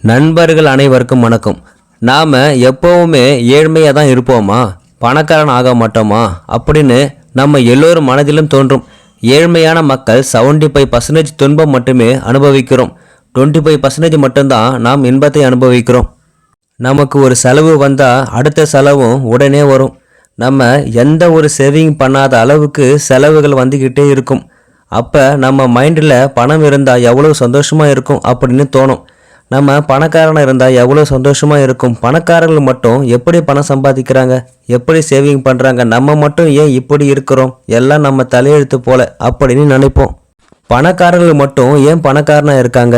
நண்பர்கள் அனைவருக்கும் வணக்கம். நாம் எப்போவுமே ஏழ்மையாக தான் இருப்போமா, பணக்காரன் ஆக மாட்டோமா அப்படின்னு நம்ம எல்லோரும் மனதிலும் தோன்றும். ஏழ்மையான மக்கள் 75% துன்பம் மட்டுமே அனுபவிக்கிறோம். 25% மட்டும்தான் நாம் இன்பத்தை அனுபவிக்கிறோம். நமக்கு ஒரு செலவு வந்தால் அடுத்த செலவும் உடனே வரும். நம்ம எந்த ஒரு சேவிங் பண்ணாத அளவுக்கு செலவுகள் வந்துக்கிட்டே இருக்கும். அப்போ நம்ம மைண்டில் பணம் இருந்தால் எவ்வளோ சந்தோஷமாக இருக்கும் அப்படின்னு தோணும். நம்ம பணக்காரனாக இருந்தால் எவ்வளோ சந்தோஷமாக இருக்கும். பணக்காரர்கள் மட்டும் எப்படி பணம் சம்பாதிக்கிறாங்க, எப்படி சேவிங் பண்ணுறாங்க, நம்ம மட்டும் ஏன் இப்படி இருக்கிறோம், எல்லாம் நம்ம தலையெழுத்து போல அப்படின்னு நினைப்போம். பணக்காரர்கள் மட்டும் ஏன் பணக்காரனாக இருக்காங்க,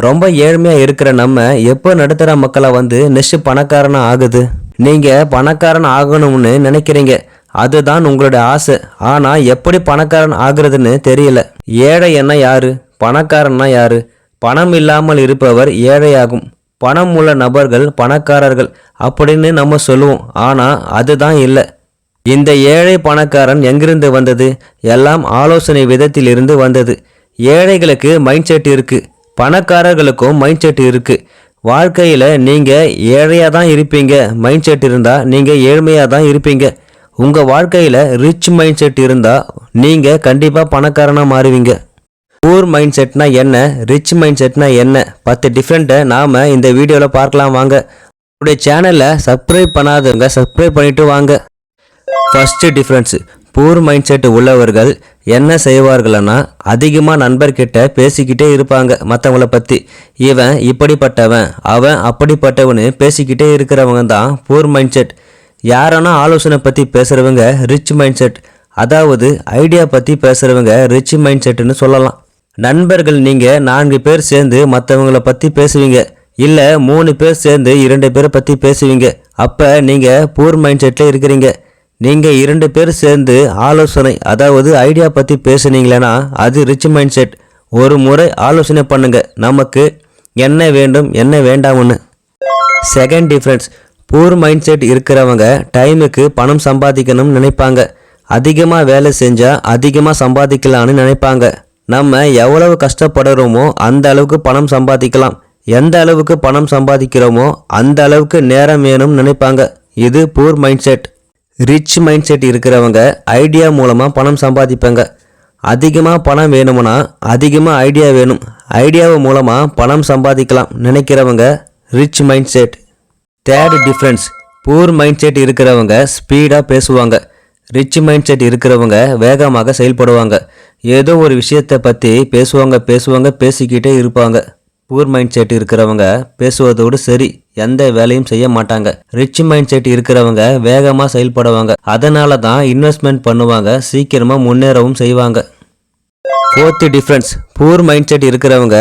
ரொம்ப ஏழ்மையாக இருக்கிற நம்ம எப்போ நடுத்தர மக்களை நெக்ஸ்ட் பணக்காரனாக ஆகுது. நீங்கள் பணக்காரன் ஆகணும்னு நினைக்கிறீங்க, அதுதான் உங்களுடைய ஆசை. ஆனால் எப்படி பணக்காரன் ஆகுறதுன்னு தெரியல. ஏழை என்ன யாரு, பணக்காரன்னா யாரு? பணம் இல்லாமல் இருப்பவர் ஏழையாகும். பணம் உள்ள நபர்கள் பணக்காரர்கள் அப்படின்னு நம்ம சொல்லுவோம். ஆனால் அதுதான் இல்லை. இந்த ஏழை பணக்காரன் எங்கிருந்து வந்தது? எல்லாம் ஆலோசனை விதத்தில் இருந்து வந்தது. ஏழைகளுக்கு மைண்ட் செட் இருக்குது, பணக்காரர்களுக்கும் மைண்ட் செட் இருக்குது. வாழ்க்கையில் நீங்கள் ஏழையாக தான் இருப்பீங்க. மைண்ட் செட் இருந்தால் நீங்கள் ஏழ்மையாக தான் இருப்பீங்க. உங்கள் வாழ்க்கையில் ரிச் மைண்ட் செட் இருந்தால் நீங்கள் கண்டிப்பாக பணக்காரனாக மாறுவீங்க. பூர் மைண்ட் செட்னா என்ன, ரிச் மைண்ட் செட்னா என்ன, 10 டிஃப்ரெண்ட்டை நாம் இந்த வீடியோவில் பார்க்கலாம் வாங்க. உங்களுடைய சேனலை சப்ஸ்கிரைப் பண்ணாதவங்க சப்ஸ்கிரைப் பண்ணிவிட்டு வாங்க. ஃபஸ்ட்டு டிஃப்ரென்ஸு, பூர் மைண்ட் செட் உள்ளவர்கள் என்ன செய்வார்கள்னா அதிகமாக நண்பர்கிட்ட பேசிக்கிட்டே இருப்பாங்க. மற்றவங்கள பற்றி இவன் இப்படிப்பட்டவன், அவன் அப்படிப்பட்டவனு பேசிக்கிட்டே இருக்கிறவங்க தான் பூர் மைண்ட் செட். யாரானா ஆலோசனை பற்றி பேசுகிறவங்க ரிச் மைண்ட் செட், அதாவது ஐடியா பற்றி பேசுகிறவங்க ரிச் மைண்ட் செட்டுன்னு சொல்லலாம். நண்பர்கள் நீங்கள் 4 பேர் சேர்ந்து மற்றவங்கள பற்றி பேசுவீங்க, இல்லை 3 பேர் சேர்ந்து 2 பேரை பற்றி பேசுவீங்க. அப்போ நீங்கள் பூர் மைண்ட் செட்டில் இருக்கிறீங்க. நீங்கள் 2 பேர் சேர்ந்து ஆலோசனை, அதாவது ஐடியா பற்றி பேசுனீங்களேன்னா அது ரிச் மைண்ட் செட். ஒரு முறை ஆலோசனை பண்ணுங்க, நமக்கு என்ன வேண்டும் என்ன வேண்டாம்னு. Second difference, poor mindset இருக்கிறவங்க டைமுக்கு பணம் சம்பாதிக்கணும்னு நினைப்பாங்க. அதிகமாக வேலை செஞ்சால் அதிகமாக சம்பாதிக்கலான்னு நினைப்பாங்க. நம்ம எவ்வளவு கஷ்டப்படுறோமோ அந்த அளவுக்கு பணம் சம்பாதிக்கலாம். எந்த அளவுக்கு பணம் சம்பாதிக்கிறோமோ அந்த அளவுக்கு நேரம் வேணும்னு நினைப்பாங்க. இது poor mindset. Rich mindset இருக்கிறவங்க ஐடியா மூலமாக பணம் சம்பாதிப்பாங்க. அதிகமாக பணம் வேணும்னா அதிகமாக ஐடியா வேணும். ஐடியாவு மூலமாக பணம் சம்பாதிக்கலாம் நினைக்கிறவங்க rich mindset. Third difference, poor mindset இருக்கிறவங்க ஸ்பீடாக பேசுவாங்க. ரிச் மைண்ட் செட் இருக்கிறவங்க வேகமாக செயல்படுவாங்க. ஏதோ ஒரு விஷயத்தை பற்றி பேசுவாங்க பேசிக்கிட்டே இருப்பாங்க. பூர் மைண்ட் செட் இருக்கிறவங்க பேசுவதோடு சரி, எந்த வேலையும் செய்ய மாட்டாங்க. ரிச் மைண்ட் செட் இருக்கிறவங்க வேகமாக செயல்படுவாங்க. அதனால தான் இன்வெஸ்ட்மெண்ட் பண்ணுவாங்க, சீக்கிரமாக முன்னேறவும் செய்வாங்க. Fourth difference, poor mindset இருக்கிறவங்க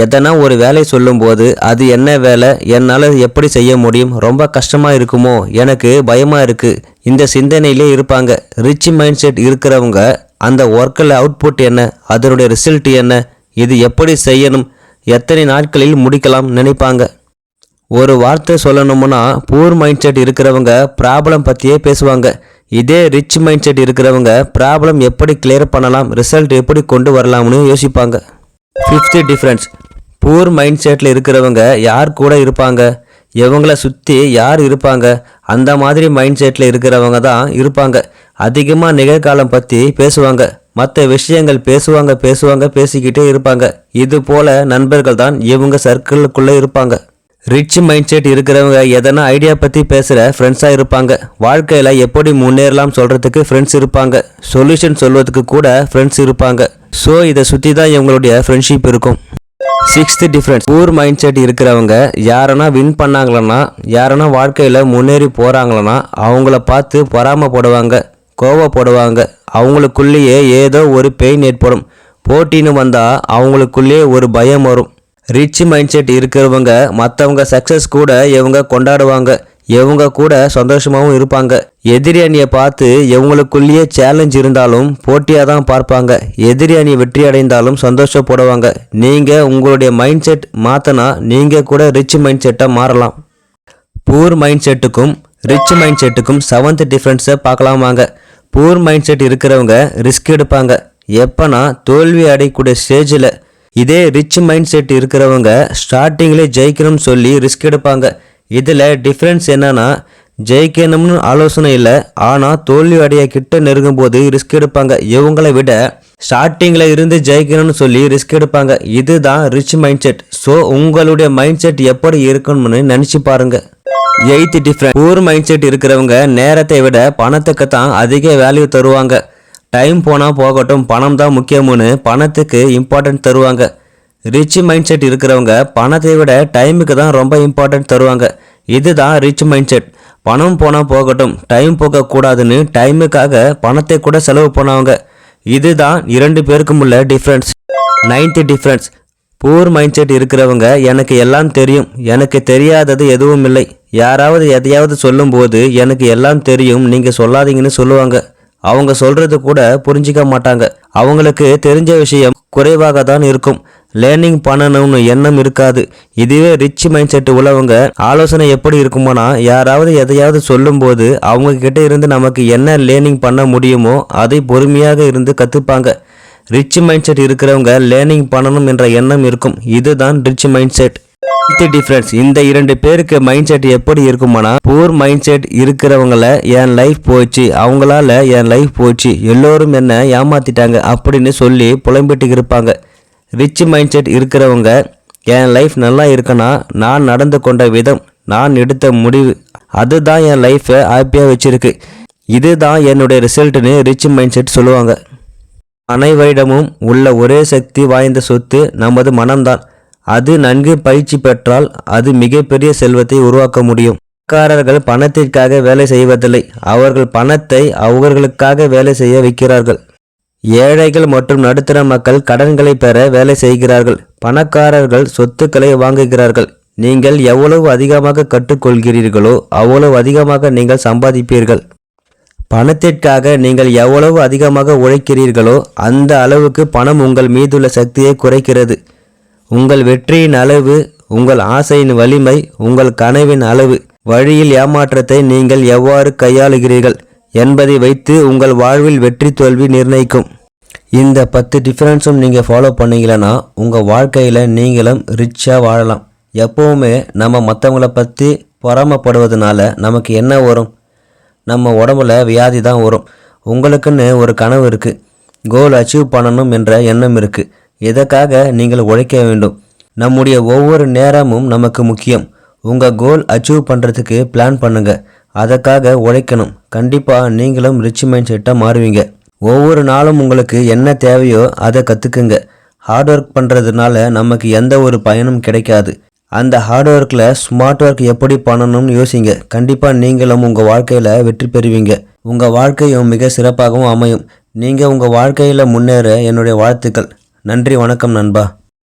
எதனா ஒரு வேலை சொல்லும்போது அது என்ன வேலை, என்னால் எப்படி செய்ய முடியும், ரொம்ப கஷ்டமாக இருக்குமோ, எனக்கு பயமாக இருக்குது, இந்த சிந்தனையிலே இருப்பாங்க. ரிச் மைண்ட் செட் இருக்கிறவங்க அந்த ஒர்க்கில் அவுட்புட் என்ன, அதனுடைய ரிசல்ட் என்ன, இது எப்படி செய்யணும், எத்தனை நாட்களில் முடிக்கலாம் நினைப்பாங்க. ஒரு வார்த்தை சொல்லணும்னா பூர் மைண்ட் செட் இருக்கிறவங்க ப்ராப்ளம் பற்றியே பேசுவாங்க. இதே ரிச் மைண்ட் செட் இருக்கிறவங்க ப்ராப்ளம் எப்படி கிளியர் பண்ணலாம், ரிசல்ட் எப்படி கொண்டு வரலாம்னு யோசிப்பாங்க. Fifth difference, poor mind settle இருக்கிறவங்க யார் கூட இருப்பாங்க, இவங்கள சுற்றி யார் இருப்பாங்க, அந்த மாதிரி மைண்ட் செட்டில் இருக்கிறவங்க தான் இருப்பாங்க. அதிகமாக நிகழ்காலம் பற்றி பேசுவாங்க, மற்ற விஷயங்கள் பேசுவாங்க பேசிக்கிட்டே இருப்பாங்க. இது போல நண்பர்கள் தான் இவங்க சர்க்கிளுக்குள்ளே இருப்பாங்க. ரிச் மைண்ட் செட் இருக்கிறவங்க எதனா ஐடியா பற்றி பேசுகிற ஃப்ரெண்ட்ஸாக இருப்பாங்க. வாழ்க்கையில் எப்படி முன்னேறலாம் சொல்கிறதுக்கு ஃப்ரெண்ட்ஸ் இருப்பாங்க. சொல்யூஷன் சொல்வதுக்கு கூட ஃப்ரெண்ட்ஸ் இருப்பாங்க. ஸோ இதை சுற்றி தான் இவங்களுடைய ஃப்ரெண்ட்ஷிப் இருக்கும். Sixth difference, poor mindset இருக்கிறவங்க யாரனா வின் பண்ணாங்களன்னா, யாரனா வாழ்க்கையில் முன்னேறி போகிறாங்களன்னா அவங்கள பார்த்து பொறாமப்படுவாங்க, கோவப்படுவாங்க. அவங்களுக்குள்ளேயே ஏதோ ஒரு பெயின் ஏற்படும். போட்டின்னு வந்தால் அவங்களுக்குள்ளேயே ஒரு பயம் வரும். ரிச் மைண்ட் செட் இருக்கிறவங்க மற்றவங்க சக்ஸஸ் கூட இவங்க கொண்டாடுவாங்க, இவங்க கூட சந்தோஷமாகவும் இருப்பாங்க. எதிரி அணியை பார்த்து இவங்களுக்குள்ளேயே சேலஞ்ச் இருந்தாலும் போட்டியாக தான் பார்ப்பாங்க. எதிரி அணி வெற்றி அடைந்தாலும் சந்தோஷப்படுவாங்க. நீங்கள் உங்களுடைய மைண்ட் செட் மாற்றினா நீங்கள் கூட ரிச் மைண்ட் செட்டாக மாறலாம். பூர் மைண்ட் செட்டுக்கும் ரிச் மைண்ட் செட்டுக்கும் 7th டிஃப்ரென்ஸை பார்க்கலாம் வாங்க. பூர் மைண்ட் செட் இருக்கிறவங்க ரிஸ்க் எடுப்பாங்க. எப்போனா தோல்வி அடையக்கூடிய ஸ்டேஜில் இதே ரிச் மைண்ட் செட் இருக்கிறவங்க ஸ்டார்டிங்லேயே ஜெயிக்கணும்னு சொல்லி ரிஸ்க் எடுப்பாங்க. இதில் டிஃப்ரென்ஸ் என்னன்னா, ஜெயிக்கணும்னு ஆலோசனை இல்லை, ஆனால் தோல்வி அடைய கிட்ட நெருங்கும் போது ரிஸ்க் எடுப்பாங்க. இவங்களை விட ஸ்டார்டிங்கில் இருந்து ஜெயிக்கணும்னு சொல்லி ரிஸ்க் எடுப்பாங்க. இதுதான் ரிச் மைண்ட் செட். ஸோ உங்களுடைய மைண்ட் செட் எப்படி இருக்கணும்னு நினச்சி பாருங்க. எய்த் டிஃப்ரெண்ட், பூர் மைண்ட் செட் இருக்கிறவங்க நேரத்தை விட பணத்துக்கு தான் அதிக வேல்யூ தருவாங்க. டைம் போனால் போகட்டும், பணம் தான் முக்கியம்னு பணத்துக்கு இம்பார்ட்டன்ட் தருவாங்க. ரிச் மைண்ட் செட் இருக்கிறவங்க பணத்தை விட டைமுக்கு தான் ரொம்ப இம்பார்ட்டன்ட் தருவாங்க. இதுதான் ரிச் மைண்ட் செட். பணம் போனால் போகட்டும், டைம் போகக்கூடாதுன்னு டைமுக்காக பணத்தை கூட செலவு பண்ணுவாங்க. இதுதான் இரண்டு பேருக்கும் உள்ள difference. Ninth difference, poor mindset இருக்கிறவங்க எனக்கு எல்லாம் தெரியும், எனக்கு தெரியாதது எதுவும் இல்லை. யாராவது எதையாவது சொல்லும்போது எனக்கு எல்லாம் தெரியும், நீங்கள் சொல்லாதீங்கன்னு சொல்லுவாங்க. அவங்க சொல்கிறது கூட புரிஞ்சிக்க மாட்டாங்க. அவங்களுக்கு தெரிஞ்ச விஷயம் குறைவாக தான் இருக்கும். லேர்னிங் பண்ணணும்னு எண்ணம் இருக்காது. இதுவே ரிச் மைண்ட் செட் உள்ளவங்க ஆலோசனை எப்படி இருக்குமானா, யாராவது எதையாவது சொல்லும்போது அவங்க கிட்ட இருந்து நமக்கு என்ன லேர்னிங் பண்ண முடியுமோ அதை பொறுமையாக இருந்து கற்றுப்பாங்க. ரிச் மைண்ட் செட் இருக்கிறவங்க லேர்னிங் பண்ணணும் என்ற எண்ணம் இருக்கும். இதுதான் ரிச் மைண்ட் செட். டிஃபரன்ஸ், இந்த இரண்டு பேருக்கு மைண்ட் செட் எப்படி இருக்குமானா, பூர் மைண்ட் செட் இருக்கிறவங்கள என் லைஃப் போச்சு, அவங்களால என் லைஃப் போச்சு, எல்லோரும் என்ன ஏமாத்திட்டாங்க அப்படின்னு சொல்லி புலம்பிட்டு இருப்பாங்க. ரிச் மைண்ட் செட் இருக்கிறவங்க என் லைஃப் நல்லா இருக்குன்னா நான் நடந்து கொண்ட விதம், நான் எடுத்த முடிவு, அதுதான் என் லைஃப்பை ஹாப்பியாக வச்சிருக்கு, இதுதான் என்னுடைய ரிசல்ட்னு ரிச் மைண்ட் செட் சொல்லுவாங்க. அனைவரிடமும் உள்ள ஒரே சக்தி வாய்ந்த சொத்து நமது மனம்தான். அது நன்கு பயிற்சி பெற்றால் அது மிகப்பெரிய செல்வத்தை உருவாக்க முடியும். பணக்காரர்கள் பணத்திற்காக வேலை செய்வதில்லை, அவர்கள் பணத்தை அவர்களுக்காக வேலை செய்ய வைக்கிறார்கள். ஏழைகள் மற்றும் நடுத்தர மக்கள் கடன்களை பெற வேலை செய்கிறார்கள். பணக்காரர்கள் சொத்துக்களை வாங்குகிறார்கள். நீங்கள் எவ்வளவு அதிகமாக கற்றுக்கொள்கிறீர்களோ அவ்வளவு அதிகமாக நீங்கள் சம்பாதிப்பீர்கள். பணத்திற்காக நீங்கள் எவ்வளவு அதிகமாக உழைக்கிறீர்களோ அந்த அளவுக்கு பணம் உங்கள் மீதுள்ள சக்தியை குறைக்கிறது. உங்கள் வெற்றியின் அளவு உங்கள் ஆசையின் வலிமை, உங்கள் கனவின் அளவு, வழியில் ஏமாற்றத்தை நீங்கள் எவ்வாறு கையாளுகிறீர்கள் என்பதை வைத்து உங்கள் வாழ்வில் வெற்றி தோல்வி நிர்ணயிக்கும். இந்த 10 டிஃபரன்ஸும் நீங்கள் ஃபாலோ பண்ணீங்களன்னா உங்கள் வாழ்க்கையில் நீங்களும் ரிச்சாக வாழலாம். எப்போவுமே நம்ம மற்றவங்கள பற்றி பொறாமப்படுவதனால நமக்கு என்ன வரும்? நம்ம உடம்புல வியாதி தான் வரும். உங்களுக்குன்னு ஒரு கனவு இருக்குது, கோல் அச்சீவ் பண்ணணும் என்ற எண்ணம் இருக்குது. இதற்காக நீங்கள் உழைக்க வேண்டும். நம்முடைய ஒவ்வொரு நேரமும் நமக்கு முக்கியம். உங்கள் கோல் அச்சீவ் பண்ணுறதுக்கு பிளான் பண்ணுங்கள், அதற்காக உழைக்கணும். கண்டிப்பாக நீங்களும் ரிச் மைண்ட் செட்டாக மாறுவீங்க. ஒவ்வொரு நாளும் உங்களுக்கு என்ன தேவையோ அதை கற்றுக்குங்க. ஹார்ட் ஒர்க் பண்ணுறதுனால நமக்கு எந்த ஒரு பயனும் கிடைக்காது. அந்த ஹார்ட் ஒர்க்கில் ஸ்மார்ட் ஒர்க் எப்படி பண்ணணும்னு யோசிங்க. கண்டிப்பாக நீங்களும் உங்கள் வாழ்க்கையில் வெற்றி பெறுவீங்க. உங்கள் வாழ்க்கையும் மிக சிறப்பாகவும் அமையும். நீங்கள் உங்கள் வாழ்க்கையில் முன்னேற என்னுடைய வாழ்த்துக்கள். நன்றி, வணக்கம் நண்பா.